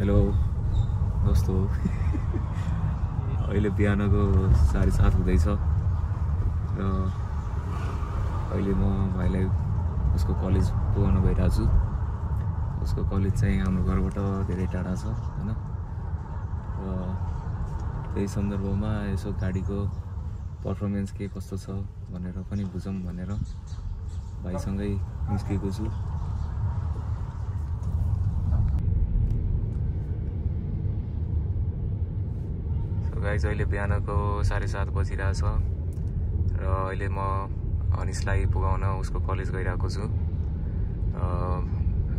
Hello दोस्तों अहिले बिहानको 7:30 हुँदैछ र अहिले म भाइलाई उसको कलेज पुगाउन गइरहेको छु। उसको कलेज चाहिँ हाम्रो घरबाट धेरै टाढा छ हैन, र त्यही सन्दर्भमा यसो गाडीको पर्फर्मेन्स के कस्तो छ भनेर पनि बुझौँ भनेर भाइसँगै निस्केको छु। गाइज अहिले बिहानको 7:30 बजिरहेछ र अहिले म अनिसलाई पुगाउन उसको कलेज गइरहेको छु।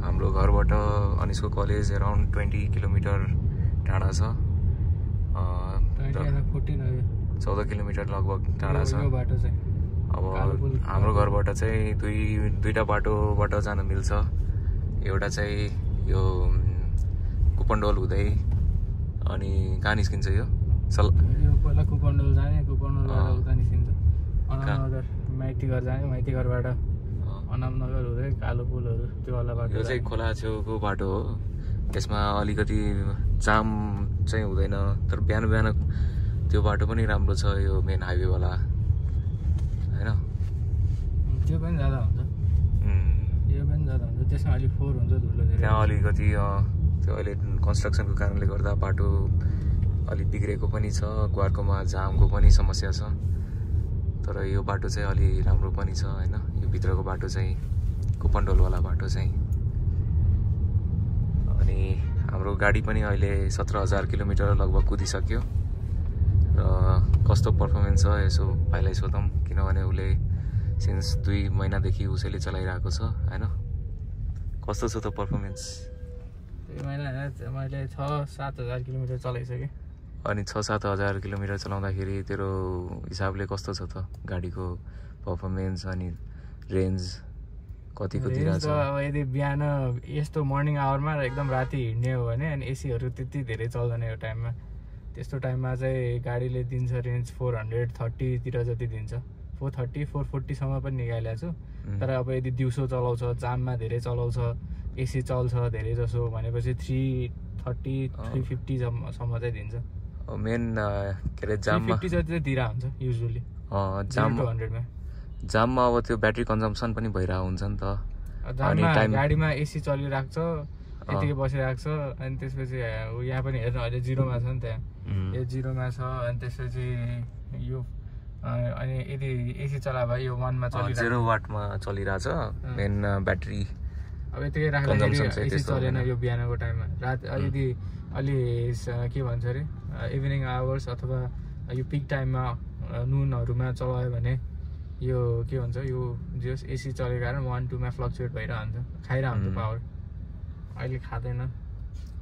हाम्रो घरबाट अनिसको कलेज अराउन्ड 20 किलोमिटर टाढा छ, 14 किलोमिटर लगभग टाढा छ। अब हाम्रो घरबाट चाहिँ दुईटा बाटोबाट जान मिल्छ। एउटा चाहिँ यो कुपनडोल हुँदै अनि कहाँ निस्किन्छ यो पहिला कुपनडोल जाने, कुपनडोलबाट उता निस्किन्छ अनामनगर, माइतीघर जाने, माइतीघरबाट अनामनगर हुँदै कालो पुलहरू त्यो वाला बाटो। यो चाहिँ खोला छेउको बाटो हो। यसमा अलिकति जाम चाहिँ हुँदैन, तर बिहान बिहान त्यो बाटो पनि राम्रो छ, यो मेन हाइवेवाला हैन। त्यो पनि ज्यादा हुन्छ, यो पनि ज्यादा हुन्छ, त्यसमा अलिक फोहोर हुन्छ, धुलो धेरै। त्यहाँ अलिकति त्यो अहिले कन्स्ट्रक्सनको कारणले गर्दा बाटो अलि बिग्रेको पनि छ, ग्वार्कोमा जामको पनि समस्या छ। तर यो बाटो चाहिँ अलि राम्रो पनि छ हैन। यो भित्रको बाटो चाहिँ कुपनडोलवाला बाटो चाहिँ। अनि हाम्रो गाडी पनि अहिले 17,000 किलोमिटर लगभग कुदिसक्यो र कस्तो पर्फर्मेन्स छ यसो भाइलाई सोधौँ, किनभने उसले सिन्स 2 महिनादेखि उसैले चलाइरहेको छ हैन। कस्तो छ त पर्फर्मेन्स? मैले 6-7 हजार किलोमिटर चलाइसकेँ। अनि 6-7 हजार किलोमिटर चलाउँदाखेरि तेरो हिसाबले कस्तो छ त गाडीको पर्फर्मेन्स अनि रेन्ज कतिको दिइरहेछ? अब यदि बिहान यस्तो मर्निङ आवरमा र एकदम राति हिँड्ने हो भने अनि एसीहरू त्यति धेरै चल्दैन यो टाइममा। त्यस्तो टाइममा चाहिँ गाडीले दिन्छ रेन्ज 430 तिर जति दिन्छ, 430, 440 सम्म पनि निकालेको छु। तर अब यदि दिउँसो चलाउँछ, जाममा धेरै चलाउँछ, एसी चल्छ धेरै जसो भनेपछि 330, 350 सम्म चाहिँ दिन्छ। मेन के अरे जाममा 350 जति चाहिँ दिइरहेको हुन्छ युजुअली। जाममा अब त्यो ब्याट्री कन्जम्सन पनि भइरहेको हुन्छ नि त। गाडीमा एसी चलिरहेको छ, यतिकै बसिरहेको छ, अनि त्यसपछि यहाँ पनि हेर्नु अहिले जिरोमा छ नि, त्यहाँ यो जिरोमा छ। अनि त्यसपछि यो अनि यदि एसी चलायो भए यो 1 मा चलिरहेको 0 वाटमा चलिरहेछ मेन ब्याट्री। अब यतिकै राख्दाखेरि एसी चलेन यो बिहानको टाइममा। रात यदि अलि के भन्छ अरे इभिनिङ आवर्स अथवा यो पिक टाइममा नुनहरूमा चलायो भने यो के भन्छ, यो जस एसी चलेको कारण 1-2 मा फ्लक्चुएट भइरहन्छ, खाइरहन्छ पावर। अहिले खाँदैन,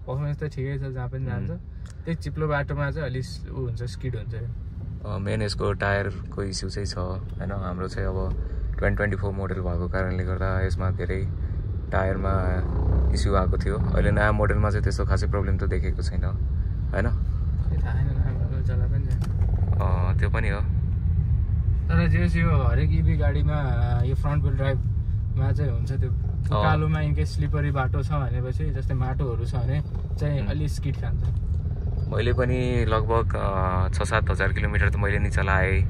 पर्फर्मेन्स त ठिकै छ जहाँ पनि जान्छ। त्यही चिप्लो बाटोमा चाहिँ अलिक ऊ हुन्छ, स्किड हुन्छ। मेन यसको टायरको इस्यु चाहिँ छ हैन। हाम्रो चाहिँ अब 2024 मोडल भएको कारणले गर्दा यसमा धेरै टायरमा इस्यु आएको थियो। अहिले नयाँ मोडलमा चाहिँ त्यस्तो खासै प्रब्लम त देखेको छैन हैन। त्यो पनि हो। तर जस यो हरेक इभी गाडीमा यो फ्रन्ट व्हिल ड्राइभमा चाहिँ हुन्छ, त्यो कालोमा इनकेस स्लिपरी बाटो छ भनेपछि जस्तै माटोहरू छ भने चाहिँ अलि स्किड खान्छ। मैले पनि लगभग 6-7 हजार किलोमिटर त मैले नि चलाएँ।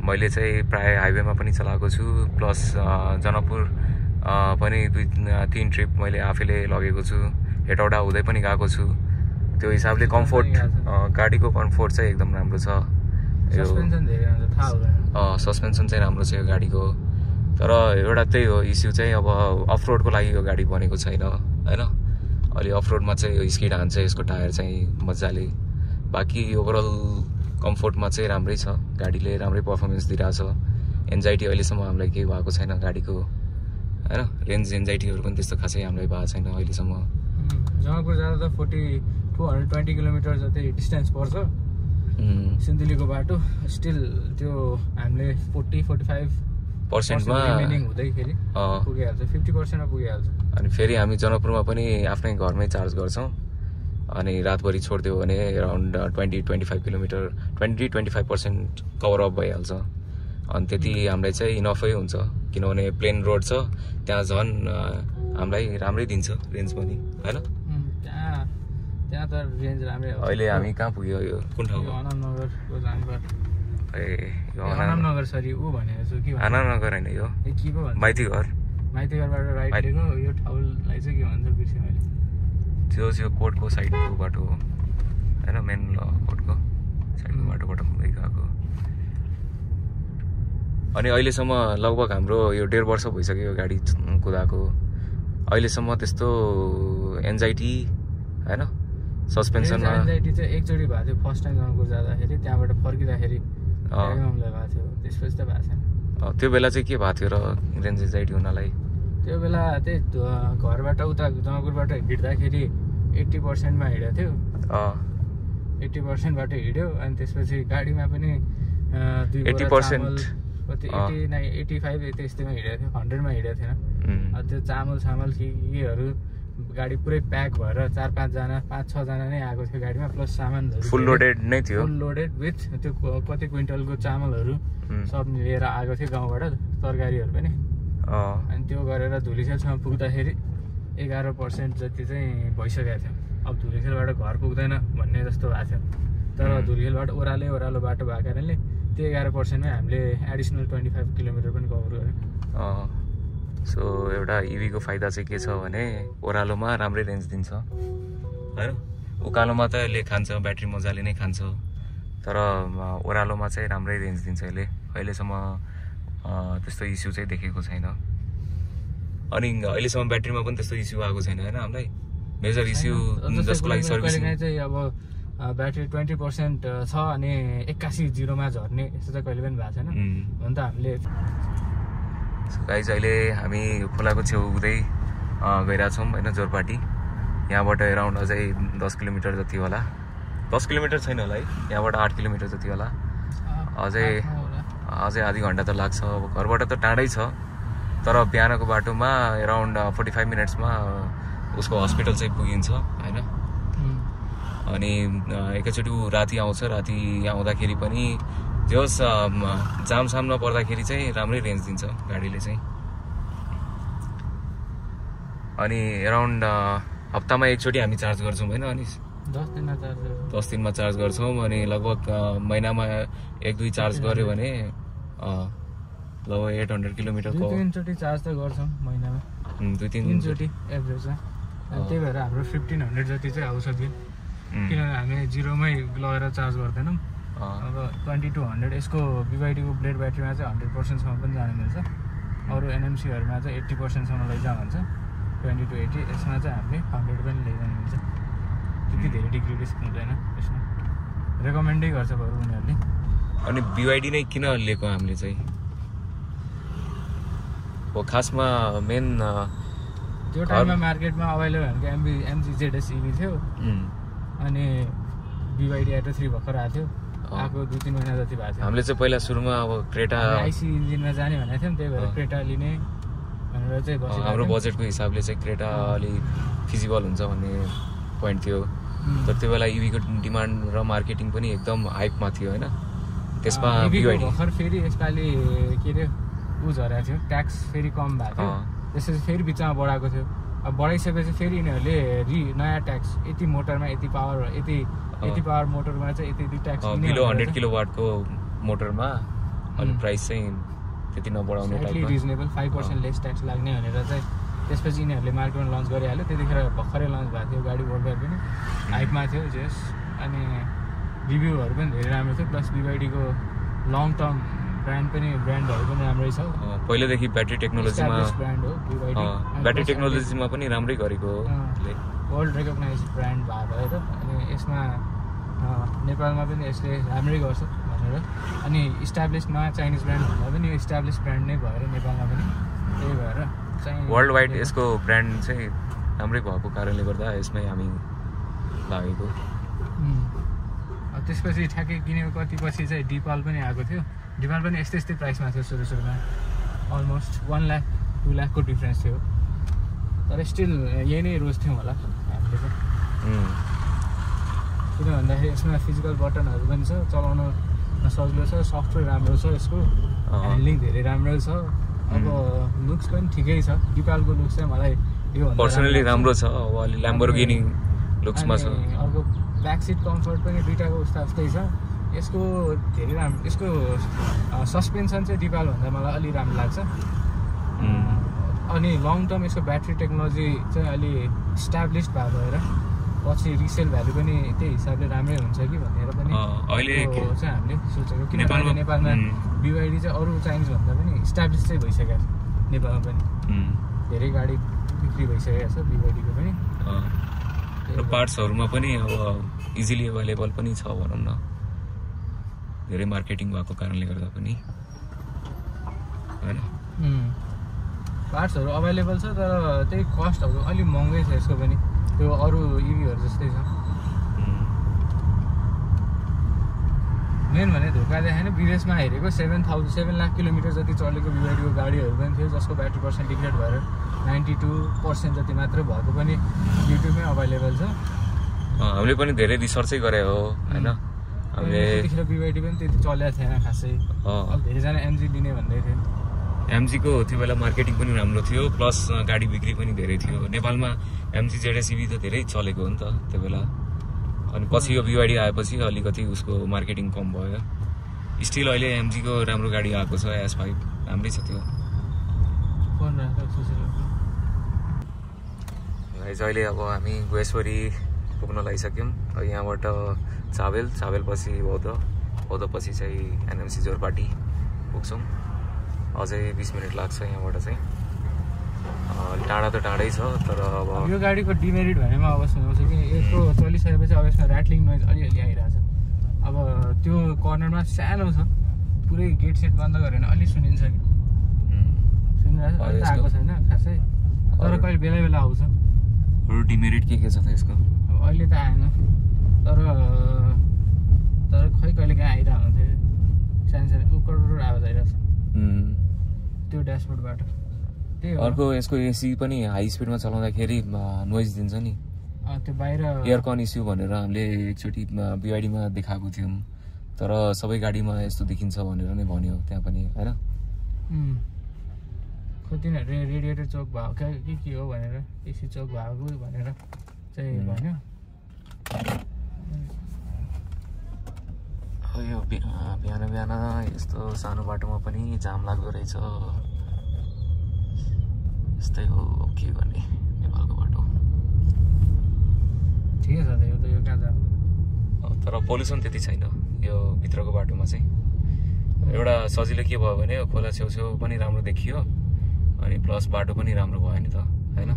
मैले चाहिँ प्राय हाइवेमा पनि चलाएको छु, प्लस जनकपुर पनि 2-3 ट्रिप मैले आफैले लगेको छु, हेटौडा हुँदै पनि गएको छु। त्यो हिसाबले कम्फोर्ट, गाडीको कम्फोर्ट चाहिँ एकदम राम्रो छ। सस्पेन्सन चाहिँ राम्रो छ यो गाडीको। तर एउटा त्यही हो इस्यु चाहिँ, अब अफरोडको लागि यो गाडी बनेको छैन हैन। अलि अफरोडमा चाहिँ यो स्किड हान्छ यसको टायर चाहिँ मजाले। बाँकी ओभरअल कम्फोर्टमा चाहिँ राम्रै छ, गाडीले राम्रै पर्फर्मेन्स दिइरहेछ। एन्जाइटी अहिलेसम्म हामीलाई केही भएको छैन गाडीको हैन। रेन्ज एन्जाइटीहरू पनि त्यस्तो खासै हामीलाई भएको छैन अहिलेसम्म। जनकपुर जाँदा त 220 किलोमिटर जति डिस्टेन्स पर्छ सिन्धुलीको बाटो। स्टिल त्यो हामीले 40-45% रिमेनिङ हुँदैखेरि पुगिहाल्छ, 50%मा पुगिहाल्छ। अनि फेरि हामी जनकपुरमा पनि आफ्नै घरमै चार्ज गर्छौँ। अनि रातभरि छोडिदियो भने अराउन्ड 20-25 किलोमिटर 20-25% कभर अप भइहाल्छ। अनि त्यति हामीलाई चाहिँ इनफै हुन्छ, किनभने प्लेन रोड छ त्यहाँ झन् हामीलाई राम्रै दिन्छ रेन्ज पनि हैन। त्यहाँ त रेन्ज राम्रै हो। अहिले हामी कहाँ पुग्यो यो कुन ठाउँ अनमनगरको जानुपर्छ। ए यो अनमनगर सरी ऊ भनेको छु कि अनमनगर होइन यो के पो भन्छ माइतीघर माइतीघरबाट राइट लिएको यो ठाउँलाई चाहिँ के भन्छ बिर्सेँ मैले। त्यो कोर्टको साइडको बाटो हो होइन मेन ल कोर्टको साइडको बाटोबाट कुदै गएको। अनि अहिलेसम्म लगभग हाम्रो यो 1.5 वर्ष भइसक्यो यो गाडी कुदाएको। अहिलेसम्म त्यस्तो एन्जाइटी होइन सस्पेन्सनमा एन्जाइटी चाहिँ एकचोटि भएको थियो फर्स्ट टाइम जङ्गपुर जाँदाखेरि त्यहाँबाट फर्किँदाखेरि भएको थियो त्यसपछि त भएको छैन। त्यो बेला चाहिँ के भएको थियो र रेन्ज एन्जाइटी हुनलाई? त्यो बेला त्यही घरबाट उता जङ्गपुरबाट हिँड्दाखेरि 80%मा हिँडेको थियो 80%बाट हिँड्यो अनि त्यसपछि गाडीमा पनि 80% कति 85 त्यस्तैमा हिँडेको थियो 100मा हिँडेको थिएन। त्यो चामल केहरू गाडी पुरै प्याक भएर 4-5 जना 5-6 जना नै आएको थियो गाडीमा प्लस सामानहरू फुल लोडेड नै थियो। फुल लोडेड विथ त्यो कति क्विन्टलको चामलहरू सब लिएर आएको थियो गाउँबाट तरकारीहरू पनि। अनि त्यो गरेर धुलिखेलसम्म पुग्दाखेरि 11% जति चाहिँ भइसकेको थियो। अब धुलिखेलबाट घर पुग्दैन भन्ने जस्तो भएको थियो तर धुलिखेलबाट ओह्रालो बाटो भएको कारणले त्यो 11%मै हामीले एडिसनल 25 किलोमिटर पनि कभर गर्यौँ। सो एउटा इभीको फाइदा चाहिँ के छ भने ओह्रालोमा राम्रै रेन्ज दिन्छ होइन। उकालोमा त यसले खान्छ ब्याट्री मजाले नै खान्छ तर ओह्रालोमा चाहिँ राम्रै रेन्ज दिन्छ यसले। अहिलेसम्म त्यस्तो इस्यु चाहिँ देखेको छैन। अनि अहिलेसम्म ब्याट्रीमा पनि त्यस्तो इस्यु आएको छैन होइन हामीलाई। मेजर इस्यु जसको लागि सर्भिसिङ चाहिँ अब ब्याट्री 20% छ अनि 81 0मा झर्ने यस्तो चाहिँ कहिले पनि भएको छैन। हुन त हामीले गाइज अहिले हामी खोलाको छेउ हुँदै गइरहेछौँ होइन जोरपाटी। यहाँबाट एराउन्ड अझै 10 किलोमिटर जति होला 10 किलोमिटर छैन होला है यहाँबाट 8 किलोमिटर जति होला। अझै आधी घन्टा त लाग्छ। अब घरबाट त टाढै छ तर बिहानको बाटोमा एराउन्ड 45 मिनट्समा उसको हस्पिटल चाहिँ पुगिन्छ होइन। अनि एकैचोटि ऊ राति आउँछ। राति आउँदाखेरि पनि जे होस् जामसाम नपर्दाखेरि चाहिँ राम्रै रेन्ज दिन्छ गाडीले चाहिँ। अनि एराउन्ड हप्तामा एकचोटि हामी चार्ज गर्छौँ होइन अनिस 10 दिनमा चार्ज गर्छौँ। अनि लगभग महिनामा 1-2 चार्ज गऱ्यो भने लगभग 800 किलोमिटरको 2-3 चार्ज त गर्छौँ महिनामा 2-3 चोटि एभरेजमा। त्यही भएर हाम्रो 1500 जति चाहिँ आउँछ बिल किनभने हामी जिरोमै लगेर चार्ज गर्दैनौँ। अब 2200 यसको BYD को ब्लेड ब्याट्रीमा चाहिँ 100%सम्म पनि जानु मिल्छ। अरू NMCहरूमा चाहिँ 80%सम्म लैजाउँ भन्छ 20 to 80। यसमा चाहिँ हामीले 100 पनि लैजानु मिल्छ। त्यति धेरै डिग्री रिस्क हुँदैन यसमा। रेकमेन्डै गर्छ बरु उनीहरूले। अनि BYD नै किन लिएको हामीले चाहिँ हो खासमा मेन त्यो टाइममा मार्केटमा अभाइलेबल भनेको MG ZS EV थियो अनि BYD Atto 3 भर्खर आएको थियो। आएको 2-3 महिना जति भएको थियो। हामीले चाहिँ पहिला सुरुमा अब क्रेटा IC इन्जिनमा जाने भनेको थियौँ त्यही भएर क्रेटा लिने भनेर चाहिँ बसेको। हाम्रो बजेटको हिसाबले चाहिँ क्रेटा अलि फिजिबल हुन्छ भन्ने पोइन्ट थियो। तर त्यो बेला इभीको डिमान्ड र मार्केटिङ पनि एकदम हाइपमा थियो होइन। त्यसमा BYD भर्खर फेरि यसपालि के अरे ऊ झरेको थियो ट्याक्स फेरि कम भएको थियो। त्यसपछि फेरि बिचमा बढाएको थियो। अब बढाइसकेपछि फेरि यिनीहरूले नयाँ ट्याक्स यति मोटरमा यति पावर मोटरमा चाहिँ यति ट्याक्स बिलो 100 किलोवाटको मोटरमा अनि प्राइस चाहिँ त्यति नबढाउने टाइपमा रिजनेबल 5% लेस ट्याक्स लाग्ने भनेर चाहिँ त्यसपछि यिनीहरूले मार्केटमा लन्च गरिहाल्यो। त्यतिखेर भर्खरै लन्च भएको थियो गाडी वर्ल्ड वाइड पनि हाइपमा थियो जेस। अनि रिभ्यूहरू पनि धेरै राम्रो थियो प्लस BYD को लङ टर्म ब्रान्डहरू पनि राम्रै छ। पहिलेदेखि ब्याट्री टेक्नोलोजीमा ब्रान्ड हो BYD। ब्याट्री टेक्नोलोजीमा पनि राम्रै गरेको हो वर्ल्ड रेकग्नाइज ब्रान्ड भएर अनि यसमा नेपालमा पनि यसले राम्रै गर्छ भनेर अनि इस्टाब्लिस नयाँ चाइनिज ब्रान्ड भन्दा पनि यो इस्टाब्लिस ब्रान्ड नै भएर नेपालमा पनि त्यही भएर चाहिँ वर्ल्ड वाइड यसको ब्रान्ड चाहिँ राम्रै भएको कारणले गर्दा यसमै हामी लागेको। त्यसपछि ठ्याक्कै किनेको कति पछि चाहिँ डिपाल पनि आएको थियो। डिपाल पनि यस्तै प्राइसमा थियो सुरुमा अलमोस्ट 1 लाख 2 लाखको डिफ्रेन्स थियो तर स्टिल यही नै रोज्थ्यौँ होला हामीले चाहिँ। किन भन्दाखेरि यसमा फिजिकल बटनहरू पनि छ चलाउन सजिलो छ सफ्टवेयर राम्रो छ यसको ह्यान्डलिङ धेरै राम्रो छ। अब लुक्स पनि ठिकै छ। डिपालको लुक्स चाहिँ मलाई यो पर्सनली राम्रो छ। अब अलि लुक्समा छ। अर्को ब्याक सिट कम्फर्ट पनि दुईटाको उस्तै छ। यसको धेरै राम्रो, यसको सस्पेन्सन चाहिँ दिपाल भन्दा मलाई अलि राम्रो लाग्छ। अनि लङ टर्म यसको ब्याट्री टेक्नोलोजी चाहिँ अलि इस्टाब्लिस्ड भएको भएर पछि रिसेल भ्यालु पनि त्यही हिसाबले राम्रै हुन्छ कि भनेर पनि अहिले चाहिँ हामीले सोचेको। किनभने नेपालमा BYD चाहिँ अरू चाइनिज भन्दा पनि इस्टाब्लिस चाहिँ भइसकेको छ नेपालमा पनि। धेरै गाडी बिक्री भइसकेको छ BYD को पनि। र पार्ट्सहरूमा पनि अब इजिली अभाइलेबल पनि छ भनौँ न, धेरै मार्केटिङ भएको कारणले गर्दा पनि हैन। पार्ट्सहरू अभाइलेबल छ तर त्यही कस्टहरू अलिक महँगै छ यसको पनि, त्यो अरू EVहरू जस्तै छ। मेन भने धोका देखाएन, विदेशमा हेरेको 7 लाख किलोमिटर जति चलेको BYD को गाडीहरू पनि थियो जसको ब्याट्री पर्सेन्ट डिग्रेड भएर 92% जति मात्र भएको पनि युट्युबमै अभाइलेबल छ। हामीले पनि धेरै रिसर्चै गरे हो हैन। हामीले त्यतिखेर BYD पनि त्यति चलेको थिएन खासै, धेरैजना MG लिने भन्दै थियो। MG को त्यो बेला मार्केटिङ पनि राम्रो थियो, प्लस गाडी बिक्री पनि धेरै थियो। नेपालमा MG ZS EV त धेरै चलेको हो नि त त्यो बेला। अनि पछि यो BYD आएपछि अलिकति उसको मार्केटिङ कम भयो। स्टिल अहिले MG को राम्रो गाडी आएको छ, S5 राम्रै छ त्यो। गाइस अहिले अब हामी गोएश्वरी पुग्न लागिसक्यौँ। यहाँबाट चावेल पछि बौद्ध पछि चाहिँ NMC जोरपाटी पुग्छौँ। अझै 20 मिनट लाग्छ यहाँबाट चाहिँ। टाढा त टाढै छ तर अब यो गाडीको डिमेरिट भनेमा अवश्य आउँछ कि यसको चलिसकेपछि अब यसमा ऱ्याटलिङ नोइज अलिअलि आइरहेछ। अब त्यो कर्नरमा सानो छ, पुरै गेट सेट बन्द गऱ्यो भने अलि सुनिन्छ कि सुनिरहेछ। अहिले त आएको छैन खासै, तर कहिले बेला बेला आउँछ। अरू डिमेरिट के छ त यसको? अब अहिले त आएन तर खै कहिले काहीँ आइरहेको थियो, सानो उक्कडुड आवाज आइरहेछ त्यो ड्यासबोर्डबाट। अर्को यसको AC पनि हाई स्पिडमा चलाउँदाखेरि नोइज दिन्छ नि, त्यो बाहिर एयरकन इस्यु भनेर हामीले एकचोटि BYD मा देखाएको थियौँ, तर सबै गाडीमा यस्तो देखिन्छ भनेर नै भन्यो त्यहाँ पनि हैन। कति रेडिएटर चोक भएको के हो भनेर, AC चोक भएको भनेर चाहिँ भन्यो। यो बिहान यस्तो सानो बाटोमा पनि जाम लाग्दो रहेछ। यस्तै हो, के गर्ने नेपालको बाटो। ठिकै छ त यो त, यो कहाँ जाम तर पोल्युसन त्यति छैन यो भित्रको बाटोमा चाहिँ। एउटा सजिलो के भयो भने खोला छेउछेउ पनि राम्रो देखियो, अनि प्लस बाटो पनि राम्रो भयो नि त हैन।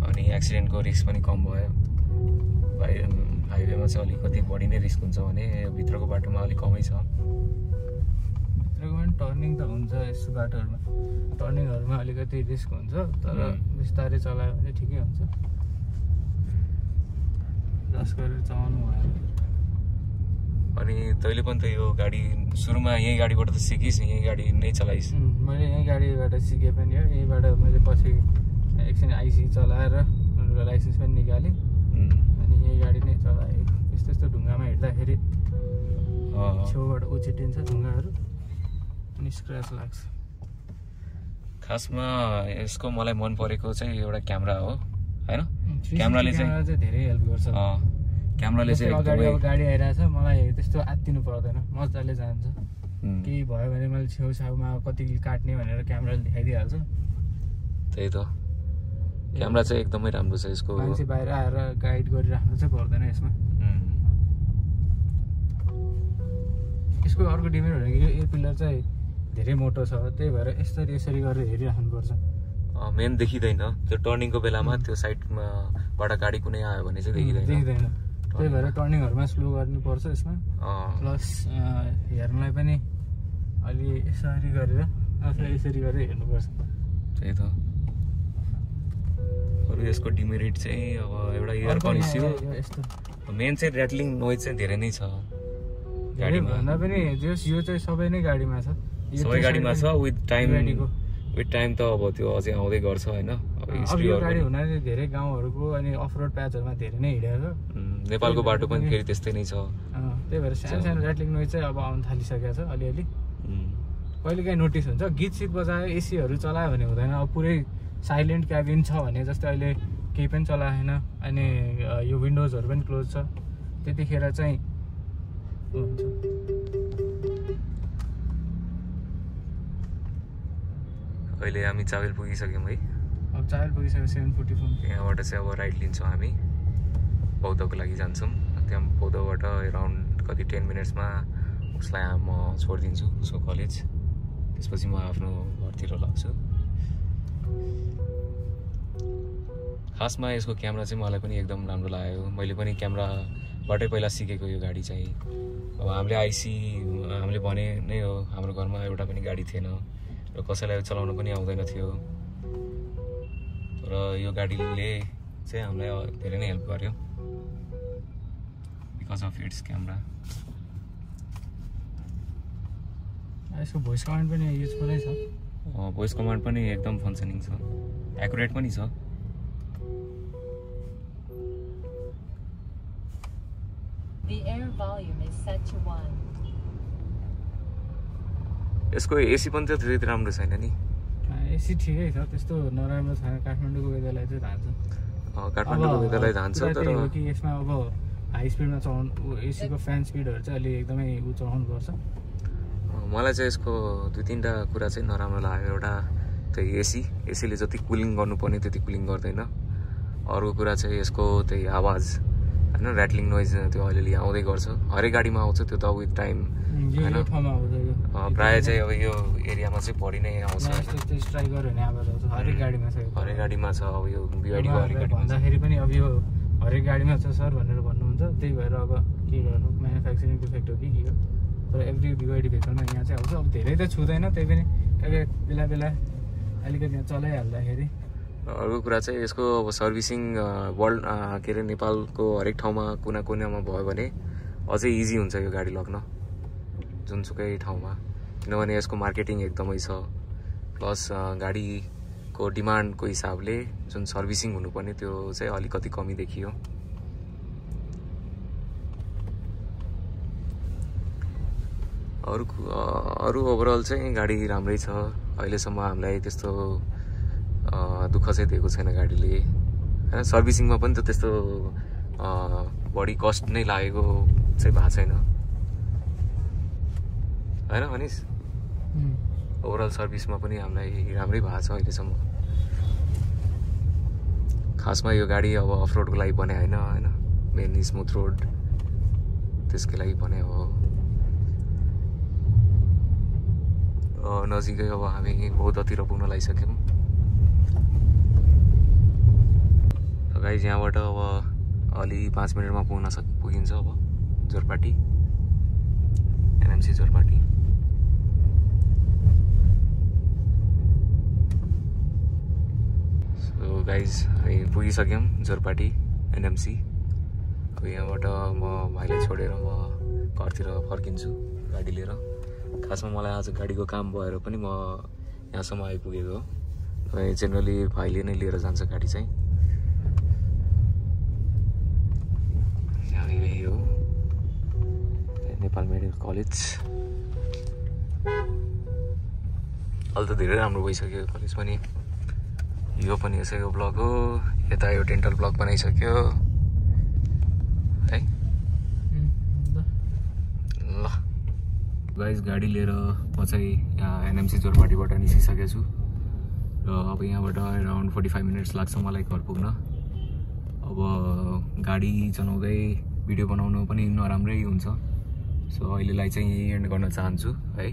अनि एक्सिडेन्टको रिस्क पनि कम भयो। हाइवेमा चाहिँ अलिकति बढी नै रिस्क हुन्छ भने भित्रको बाटोमा अलिक कमै छ। भित्रको पनि टर्निङ त हुन्छ यस्तो बाटोहरूमा, टर्निङहरूमा अलिकति रिस्क हुन्छ तर बिस्तारै चलायो भने ठिकै हुन्छ। जस गरेर चलाउनु भयो। अनि तैँले पनि त यो गाडी सुरुमा यही गाडीबाट त सिकिस्, यही गाडी नै चलाइस्? मैले यही गाडीबाट सिकेँ पनि हो। यहीबाट मैले पछि एकछिन IC चलाएर लाइसेन्स पनि निकालेँ, अनि यही गाडी नै चलाएँ। यस्तो ढुङ्गामा हिँड्दाखेरि छेउबाट उछिटिन्छ ढुङ्गाहरू अनि स्क्रच लाग्छ। खासमा यसको मलाई मन परेको चाहिँ एउटा क्यामेरा हो हैन। क्यामेराले चाहिँ धेरै हेल्प गर्छ। क्यामेराले चाहिँ अगाडि अब गाडी आइरहेछ, मलाई त्यस्तो आत्तिनु पर्दैन, मजाले जान्छ। केही भयो भने मैले छेउछाउमा कति काट्ने भनेर क्यामेराले देखाइदिइहाल्छ। त्यही त, क्यामेरा चाहिँ एकदमै राम्रो छ यसको। मान्छे बाहिर आएर गाइड गरिराख्नु चाहिँ पर्दैन यसमा। यसको अर्को डिमेरिट भनेको यो पिलर चाहिँ धेरै मोटो छ, त्यही भएर यसरी गरेर हेरिराख्नुपर्छ। मेन देखिँदैन त्यो टर्निङको बेलामा, त्यो साइडबाट गाडी कुनै आयो भने चाहिँ देखिँदैन। त्यही भएर टर्निङहरूमा स्लो गर्नुपर्छ यसमा। प्लस हेर्नलाई पनि अलि यसरी गरेर हेर्नुपर्छ। त्यही त। अरू यसको डिमेरिट चाहिँ अब एउटा एयरकन इस्यु, मेन चाहिँ ऱ्याटलिङ नोइज चाहिँ धेरै नै छ गाडीमा। भन्दा पनि यो चाहिँ सबै नै गाडीमा छ, सबै गाडीमा छ। विथ टाइम त अब त्यो अझै आउँदै गर्छ हैन। अब यो गाडी हुनाले धेरै गाउँहरूको अनि अफरोड प्याचहरूमा धेरै नै हिँडेको छ। नेपालको बाटो पनि फेरि त्यस्तै नै छ, त्यही भएर सानो ऱ्याटलिङ नोइज चाहिँ अब आउन थालिसकेको छ अलिअलि। कहिलेकाहीँ नोटिस हुन्छ, गीत सित बजायो, एसीहरू चलायो भने हुँदैन। अब पुरै साइलेन्ट क्याबिन छ भने, जस्तै अहिले केही पनि चलाएन अनि यो विन्डोजहरू पनि क्लोज छ त्यतिखेर चाहिँ हुन्छ अहिले हामी चावेल पुगिसक्यौँ है अब चावेल पुगिसक्यो 7:44 यहाँबाट चाहिँ अब राइट लिन्छौँ हामी बौद्धको लागि जान्छौँ त्यहाँ बौद्धबाट एराउन्ड कति 10 मिनट्समा उसलाई म छोडिदिन्छु उसको कलेज त्यसपछि म आफ्नो घरतिर लाग्छु खासमा यसको क्यामेरा चाहिँ मलाई पनि एकदम राम्रो लाग्यो मैले पनि क्यामेराबाटै पहिला सिकेको यो गाडी चाहिँ अब हामीले भने नै हो हाम्रो घरमा एउटा पनि गाडी थिएन र कसैलाई चलाउन पनि आउँदैन थियो र यो गाडीले चाहिँ हामीलाई धेरै नै हेल्प गर्यो बिकज अफ इट्स क्यामेरा यसको भोइस कमान्ड पनि युजफुलै छ भोइस कमान्ड पनि एकदम फङ्सनिङ छ एक्युरेट पनि छ The air volume is set to 1. यसको एसी पनि त त्यति राम्रो छैन नि एसी ठिकै छ त्यस्तो नराम्रो छैन काठमाडौँको वेदरलाई चाहिँ धान्छ काठमाडौँको वेदरलाई धान्छ तर कि यसमा अब हाई स्पिडमा चलाउनु एसीको फ्यान स्पिडहरू चाहिँ अलि एकदमै चलाउनुपर्छ मलाई चाहिँ यसको 2-3टा कुरा चाहिँ नराम्रो लाग्यो एउटा त्यही एसीले जति कुलिङ गर्नुपर्ने त्यति कुलिङ गर्दैन अर्को कुरा चाहिँ यसको त्यही आवाज होइन ऱ्याटलिङ नोइज त्यो अलिअलि आउँदै गर्छ हरेक गाडीमा आउँछ त्यो त विथ टाइम होइन प्रायः चाहिँ अब यो एरियामा चाहिँ बढी नै आउँछ हरेक गाडीमा छ अब यो बिवाडीको भन्दाखेरि पनि अब यो हरेक गाडीमा छ सर भनेर भन्नुहुन्छ त्यही भएर अब के गर्नु म्यानुफ्याक्चरिङ डिफेक्ट हो कि के हो तर एभ्री बिवाडी भेकलमा यहाँ चाहिँ आउँछ अब धेरै त छुँदैन त्यही पनि बेला बेला अलिकति यहाँ चलाइहाल्दाखेरि अर्को कुरा चाहिँ यसको अब सर्भिसिङ वर्ल्ड के अरे नेपालको हरेक ठाउँमा कुना कुनामा भयो भने अझै इजी हुन्छ यो गाडी लग्न जुनसुकै ठाउँमा किनभने यसको मार्केटिङ एकदमै छ प्लस गाडीको डिमान्डको हिसाबले जुन सर्भिसिङ हुनुपर्ने त्यो चाहिँ अलिकति कमी देखियो अरू ओभरअल चाहिँ गाडी राम्रै छ अहिलेसम्म हामीलाई त्यस्तो दुःख चाहिँ दिएको छैन गाडीले होइन सर्भिसिङमा पनि त त्यस्तो बढी कस्ट नै लागेको चाहिँ भएको छैन होइन अनिस ओभरअल सर्भिसमा पनि हामीलाई राम्रै भएको छ अहिलेसम्म खासमा यो गाडी अब अफ रोडको लागि बने होइन मेन स्मुथ रोड त्यसकै लागि बने हो नजिकै अब हामी बौद्धतिर पुग्न लागिसक्यौँ गाइज यहाँबाट अब अलि 5 मिनटमा पुगिन्छ अब Jorpati NMC Jorpati so guys हामी पुगिसक्यौँ जोरपाटी एनएमसी अब यहाँबाट म भाइलाई छोडेर म घरतिर फर्किन्छु गाडी लिएर खासमा मलाई आज गाडीको काम भएर पनि म यहाँसम्म आइपुगेको हो जेनरली भाइले नै लिएर जान्छ गाडी चाहिँ यही हो नेपाल मेडिकल कलेज अहिले त धेरै राम्रो भइसक्यो कलेज पनि यो पनि यसैको ब्लक हो यता यो डेन्टल ब्लक बनाइसक्यो है ल गाइज गाडी लिएर म चाहिँ यहाँ एनएमसी जोरपाटीबाट निस्किसकेको छु र अब यहाँबाट अराउन्ड 45 मिनट्स लाग्छ मलाई घर पुग्न अब गाडी चलाउँदै भिडियो बनाउनु पनि नराम्रै हुन्छ सो अहिलेलाई चाहिँ यही एन्ड गर्न चाहन्छु है